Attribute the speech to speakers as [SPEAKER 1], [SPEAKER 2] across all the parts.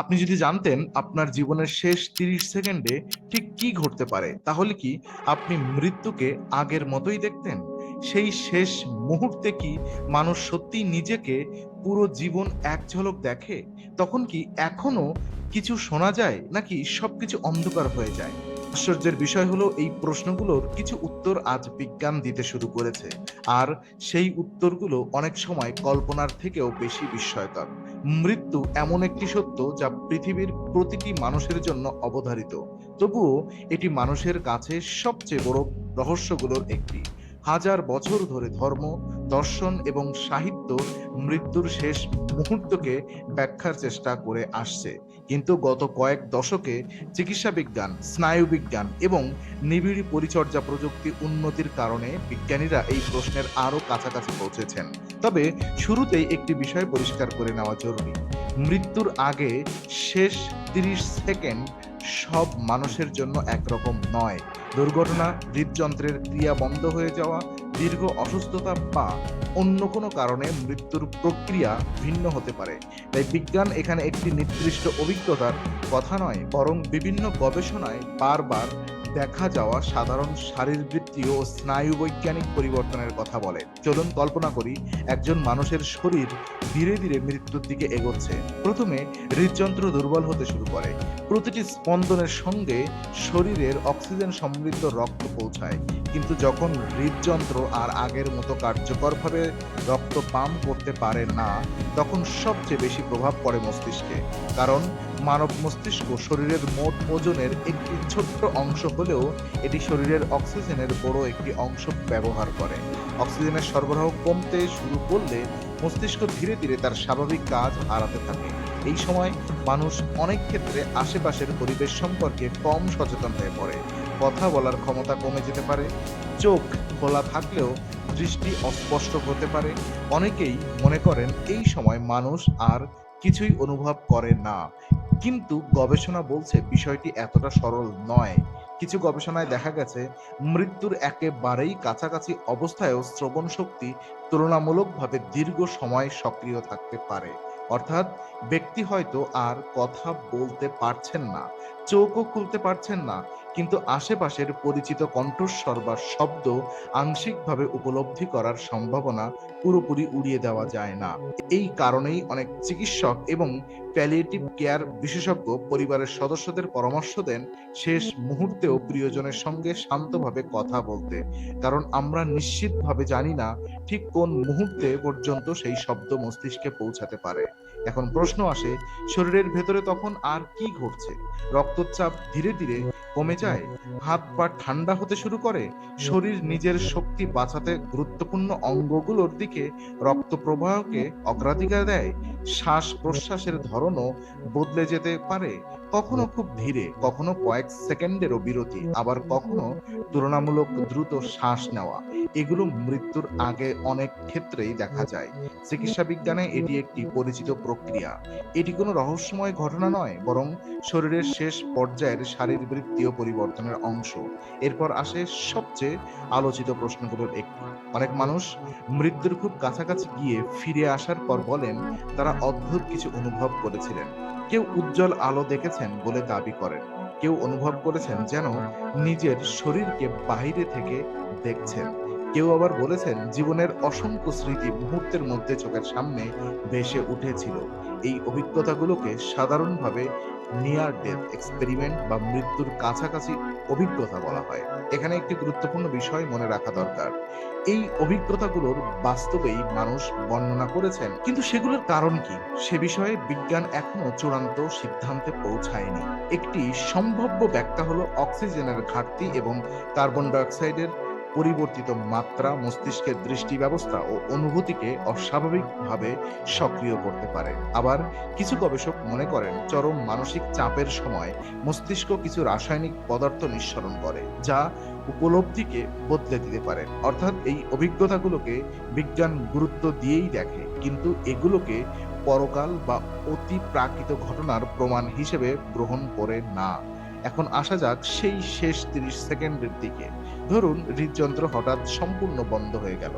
[SPEAKER 1] আপনি যদি জানতেন আপনার জীবনের শেষ 30 সেকেন্ডে ঠিক কি ঘটতে পারে, তাহলে কি আপনি মৃত্যুকে আগের মতোই দেখতেন? সেই শেষ মুহূর্তে কি মানুষ সত্যিই নিজেকে পুরো জীবন এক ঝলক দেখে? তখন কি এখনো কিছু শোনা যায়, নাকি সবকিছু অন্ধকার হয়ে যায়? আশ্চর্যের বিষয় হলো, এই প্রশ্নগুলোর কিছু উত্তর আজ বিজ্ঞান দিতে শুরু করেছে। আর সেই উত্তরগুলো অনেক সময় কল্পনার থেকেও বেশি বিস্ময়কর। মৃত্যু এমন একটি সত্য যা পৃথিবীর প্রতিটি মানুষের জন্য অবধারিত। তবুও এটি মানুষের কাছে সবচেয়ে বড় রহস্যগুলোর একটি। হাজার বছর ধরে ধর্ম, দর্শন এবং সাহিত্য মৃত্যুর শেষ মুহূর্তকে ব্যাখ্যার চেষ্টা করে আসছে। কিন্তু গত কয়েক দশকে চিকিৎসা বিজ্ঞান, স্নায়ুবিজ্ঞান এবং নিবিড় পরিচর্যা প্রযুক্তি উন্নতির কারণে বিজ্ঞানীরা এই প্রশ্নের আরও কাছাকাছি পৌঁছেছেন। তবে শুরুতেই একটি বিষয় পরিষ্কার করে নেওয়া জরুরি। মৃত্যুর আগে শেষ 30 সেকেন্ড সব মানুষের জন্য একরকম নয়। দুর্ঘটনা, হৃদযন্ত্রের ক্রিয়া বন্ধ হয়ে যাওয়া, দীর্ঘ অসুস্থতা বা অন্য কোনো কারণে মৃত্যুর প্রক্রিয়া ভিন্ন হতে পারে। তাই বিজ্ঞান এখানে একটি নির্দিষ্ট অভিজ্ঞতার কথা নয়, বরং বিভিন্ন গবেষণায় বারবার দেখা যাওয়া সাধারণ শারীরবৃত্তীয় ও স্নায়ুবৈজ্ঞানিক পরিবর্তনের কথা বলে। চলুন কল্পনা করি, একজন মানুষের শরীর ধীরে ধীরে মৃত্যুর দিকে এগোচ্ছে। প্রথমে হৃদযন্ত্র দুর্বল হতে শুরু করে। প্রতিটি স্পন্দনের সঙ্গে শরীরের অক্সিজেন সমৃদ্ধ রক্ত পৌঁছায়। কিন্তু যখন হৃদযন্ত্র আর আগের মতো কার্যকরভাবে রক্ত পাম্প করতে পারে না, তখন সবচেয়ে বেশি প্রভাব পড়ে মস্তিষ্কে। কারণ মানব মস্তিষ্ক শরীরের মোট ওজনের একটি ছোট্ট অংশ হলেও এটি শরীরের অক্সিজেনের বড় একটি অংশ ব্যবহার করে। অক্সিজেনের সরবরাহ কমতে শুরু করলে মস্তিষ্ক ধীরে ধীরে তার স্বাভাবিক কাজ হারাতে থাকে। এই সময় মানুষ অনেক ক্ষেত্রে আশেপাশের পরিবেশ সম্পর্কে কম সচেতন হয়ে পড়ে। কথা বলার ক্ষমতা কমে যেতে পারে, চোখ খোলা থাকলেও দৃষ্টি অস্পষ্ট হতে পারে। অনেকেই মনে করেন এই সময় মানুষ আর কিছুই অনুভব করে না। কিন্তু গবেষণা বলছে বিষয়টি এতটা সরল নয়। কিছু গবেষণায় দেখা গেছে মৃত্যুর একেবারেই কাছাকাছি অবস্থায়ও শ্রবণ শক্তি তুলনামূলকভাবে দীর্ঘ সময় সক্রিয় থাকতে পারে। অর্থাৎ ব্যক্তি হয়তো আর কথা বলতে পারছেন না, চোখও খুলতে পারছেন না, কিন্তু আশেপাশের পরিচিত কণ্ঠস্বর বা শব্দ আংশিকভাবে উপলব্ধি করার সম্ভাবনা পুরোপুরি উড়িয়ে দেওয়া যায় না। এই কারণেই অনেক চিকিৎসক এবং প্যালিয়েটিভ কেয়ার বিশেষজ্ঞ পরিবারের সদস্যদের পরামর্শ দেন শেষ মুহূর্তেও প্রিয়জনের সঙ্গে শান্তভাবে কথা বলতে। কারণ আমরা নিশ্চিতভাবে জানি না ঠিক কোন মুহূর্তে পর্যন্ত সেই শব্দ মস্তিষ্কে পৌঁছাতে পারে। এখন প্রশ্ন আসে, শরীরের ভেতরে তখন আর কি ঘটছে? রক্তচাপ ধীরে ধীরে কমে যায়, হাত পা ঠান্ডা হতে শুরু করে, শরীর নিজের শক্তি বাঁচাতে গুরুত্বপূর্ণ অঙ্গগুলোর দিকে রক্ত প্রবাহকে অগ্রাধিকার দেয়। শ্বাস প্রশ্বাসের ধরনও বদলে যেতে পারে, কখনো খুব ধীরে, কখনো কয়েক সেকেন্ডেরও বিরতি, আবার কখনো তুলনামূলক দ্রুত শ্বাস নেওয়া। এগুলো মৃত্যুর আগে অনেক ক্ষেত্রেই দেখা যায়। চিকিৎসা বিজ্ঞানে এটি একটি পরিচিত প্রক্রিয়া। এটি কোনো রহস্যময় ঘটনা নয়, বরং শরীরের শেষ পর্যায়ের শারীরবৃত্তীয় পরিবর্তনের অংশ। এরপর আসে সবচেয়ে আলোচিত প্রশ্নগুলোর একটি। অনেক মানুষ মৃত্যুর খুব কাছাকাছি গিয়ে ফিরে আসার পর বলেন তারা অদ্ভুত কিছু অনুভব করেছিলেন। কেউ উজ্জ্বল আলো দেখেছেন বলে দাবি করেন, কেউ অনুভব করেছেন যেন নিজের শরীরকে বাইরে থেকে দেখছেন। কেউ আবার বলেছেন জীবনের অসংখ্য স্মৃতি মুহূর্তের মধ্যে চোখের সামনে ভেসে উঠেছিল। এই অভিজ্ঞতাগুলোকে সাধারণভাবে নিয়ার ডেথ এক্সপেরিমেন্ট বা মৃত্যুর কাছাকাছি অভিজ্ঞতা বলা হয়। এখানে একটি গুরুত্বপূর্ণ বিষয় মনে রাখা দরকার। এই অভিজ্ঞতাগুলোর বাস্তবেই মানুষ বর্ণনা করেছেন, কিন্তু সেগুলোর কারণ কি সে বিষয়ে বিজ্ঞান এখনো চূড়ান্ত সিদ্ধান্তে পৌঁছায়নি। একটি সম্ভাব্য ব্যাখ্যা হলো অক্সিজেনের ঘাটতি এবং কার্বন ডাই অক্সাইডের পরিবর্তিত মাত্রা মস্তিষ্কের দৃষ্টি ব্যবস্থা ও অনুভূতিকে অস্বাভাবিকভাবে সক্রিয় করতে পারে। আবার কিছু গবেষক মনে করেন চরম মানসিক চাপের সময় মস্তিষ্ক কিছু রাসায়নিক পদার্থ নিঃসরণ করে, যা উপলব্ধিকে বদলে দিতে পারে। অর্থাৎ এই অভিজ্ঞতাগুলোকে বিজ্ঞান গুরুত্ব দিয়েই দেখে, কিন্তু এগুলোকে পরকাল বা অতি প্রাকৃত ঘটনার প্রমাণ হিসেবে গ্রহণ করে না। এখন আসা যাক সেই শেষ 30 সেকেন্ডের দিকে। ধরুন হৃদযন্ত্র হঠাৎ সম্পূর্ণ বন্ধ হয়ে গেল।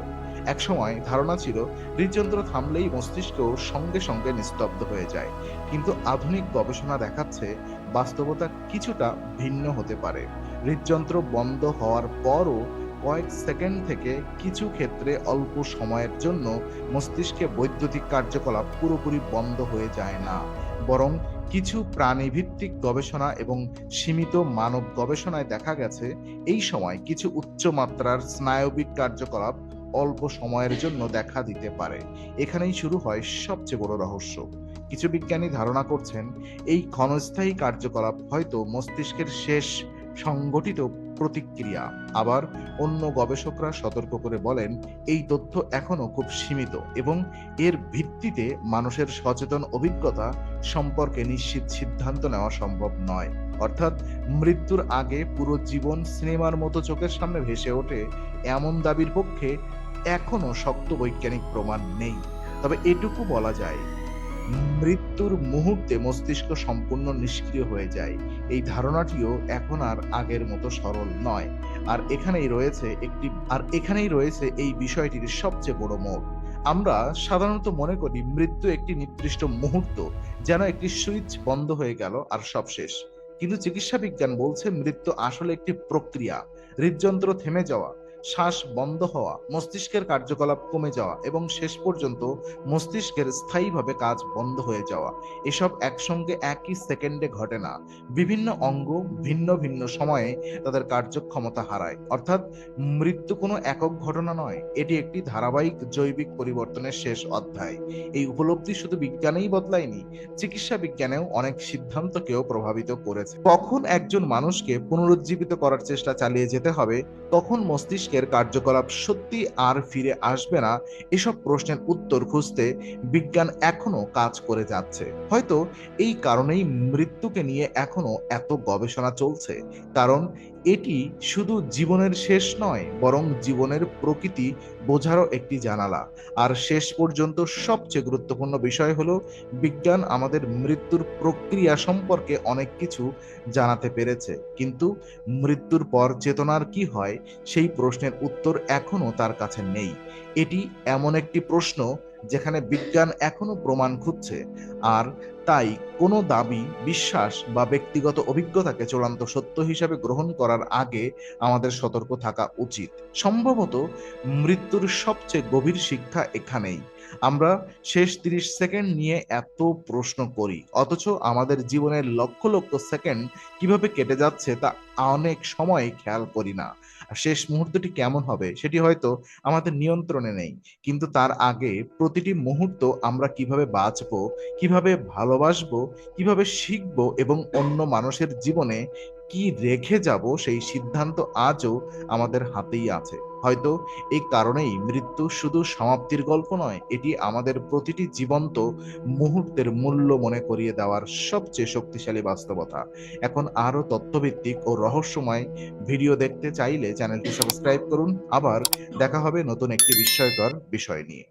[SPEAKER 1] একসময় ধারণা ছিল হৃদযন্ত্র থামলেই মস্তিষ্কও সঙ্গে সঙ্গে নিস্তব্ধ হয়ে যায়, কিন্তু আধুনিক গবেষণা দেখাচ্ছে বাস্তবতা কিছুটা ভিন্ন হতে পারে। হৃদযন্ত্র বন্ধ হওয়ার পরও কয়েক সেকেন্ড থেকে কিছু ক্ষেত্রে অল্প সময়ের জন্য মস্তিষ্কে বৈদ্যুতিক কার্যকলাপ পুরোপুরি বন্ধ হয়ে যায় না, বরং কিছু প্রাণীভিত্তিক গবেষণা এবং সীমিত মানব গবেষণায় দেখা গেছে এই সময় কিছু উচ্চমাত্রার স্নায়বিক কার্যকলাপ অল্প সময়ের জন্য দেখা দিতে পারে। এখানেই শুরু হয় সবচেয়ে বড় রহস্য। কিছু বিজ্ঞানী ধারণা করছেন এই ক্ষণস্থায়ী কার্যকলাপ হয়তো মস্তিষ্কের শেষ সংগঠিত প্রতিক্রিয়া। আবার অন্য গবেষকরা সতর্ক করে বলেন এই তথ্য এখনো খুব সীমিত এবং এর ভিত্তিতে মানুষের সচেতন অভিজ্ঞতা সম্পর্কে নিশ্চিত সিদ্ধান্ত নেওয়া সম্ভব নয়। অর্থাৎ মৃত্যুর আগে পুরো জীবন সিনেমার মতো চোখের সামনে ভেসে ওঠে এমন দাবির পক্ষে এখনো শক্ত বৈজ্ঞানিক প্রমাণ নেই। তবে এটুকু বলা যায়, মৃত্যুর মুহূর্তে মস্তিষ্ক সম্পূর্ণ নিষ্ক্রিয় হয়ে যায় এই ধারণাটিও এখন আর আগের মতো সরল নয়। আর এখানেই রয়েছে এই বিষয়টির সবচেয়ে বড় মোড়। আমরা সাধারণত মনে করি মৃত্যু একটি নির্দিষ্ট মুহূর্ত, যেন একটি সুইচ বন্ধ হয়ে গেল আর সব শেষ। কিন্তু চিকিৎসা বিজ্ঞান বলছে মৃত্যু আসলে একটি প্রক্রিয়া। হৃদযন্ত্র থেমে যাওয়া, শ্বাস বন্ধ হওয়া, মস্তিষ্কের কার্যকলাপ কমে যাওয়া এবং শেষ পর্যন্ত মস্তিষ্কের স্থায়ীভাবে কাজ বন্ধ হয়ে যাওয়া, এসব একসঙ্গে একই সেকেন্ডে ঘটে না। বিভিন্ন অঙ্গ ভিন্ন ভিন্ন সময়ে তাদের কার্যক্ষমতা হারায়। অর্থাৎ মৃত্যু কোনো একক ঘটনা নয়, এটি একটি ধারাবাহিক জৈবিক পরিবর্তনের শেষ অধ্যায়। এই উপলব্ধি শুধু বিজ্ঞানেই বদলায়নি, চিকিৎসা বিজ্ঞানেও অনেক সিদ্ধান্তকেও প্রভাবিত করেছে। কখন একজন মানুষকে পুনরুজ্জীবিত করার চেষ্টা চালিয়ে যেতে হবে, তখন মস্তিষ্কের কার্যকলাপ সত্যি আর ফিরে আসবে না, এসব প্রশ্নের উত্তর খুঁজতে বিজ্ঞান এখনো কাজ করে যাচ্ছে। হয়তো এই কারণেই মৃত্যুকে নিয়ে এখনো এত গবেষণা চলছে, কারণ এটি শুধু জীবনের শেষ নয়, বরং জীবনের প্রকৃতি বোঝারও একটি জানালা। আর শেষ পর্যন্ত সবচেয়ে গুরুত্বপূর্ণ বিষয় হলো বিজ্ঞান আমাদের মৃত্যুর প্রক্রিয়া সম্পর্কে অনেক কিছু জানাতে পেরেছে, কিন্তু মৃত্যুর পর চেতনার কি হয় সেই প্রশ্নের উত্তর এখনো তার কাছে নেই। এটি এমন একটি প্রশ্ন যেখানে বিজ্ঞান এখনো প্রমাণ খুঁজছে, আর তাই কোনো দাবি, বিশ্বাস বা ব্যক্তিগত অভিজ্ঞতাকে চূড়ান্ত সত্য হিসাবে গ্রহণ করার আগে আমাদের সতর্ক থাকা উচিত। সম্ভবত মৃত্যুর সবচেয়ে গভীর শিক্ষা এখানেই। আমরা শেষ 30 সেকেন্ড নিয়ে এত প্রশ্ন করি, অথচ আমাদের জীবনের লক্ষ লক্ষ সেকেন্ড কিভাবে কেটে যাচ্ছে তা অনেক সময় খেয়াল করি না। আর শেষ মুহূর্তটি কেমন হবে সেটি হয়তো আমাদের নিয়ন্ত্রণে নেই, কিন্তু তার আগে প্রতিটি মুহূর্ত আমরা কিভাবে বাঁচবো, কিভাবে ভালোবাসবো, কিভাবে শিখবো এবং অন্য মানুষের জীবনে কি রেখে যাব সেই সিদ্ধান্ত আজও আমাদের হাতেই আছে। হয়তো এই কারণেই মৃত্যু শুধু সমাপ্তির গল্প নয়, এটি আমাদের প্রতিটি জীবন্ত মুহূর্তের মূল্য মনে করিয়ে দেওয়ার সবচেয়ে শক্তিশালী বাস্তবতা। এখন আরো তথ্যভিত্তিক ও রহস্যময় ভিডিও দেখতে চাইলে চ্যানেলটি সাবস্ক্রাইব করুন। আবার দেখা হবে নতুন একটি বিস্ময়কর বিষয় নিয়ে।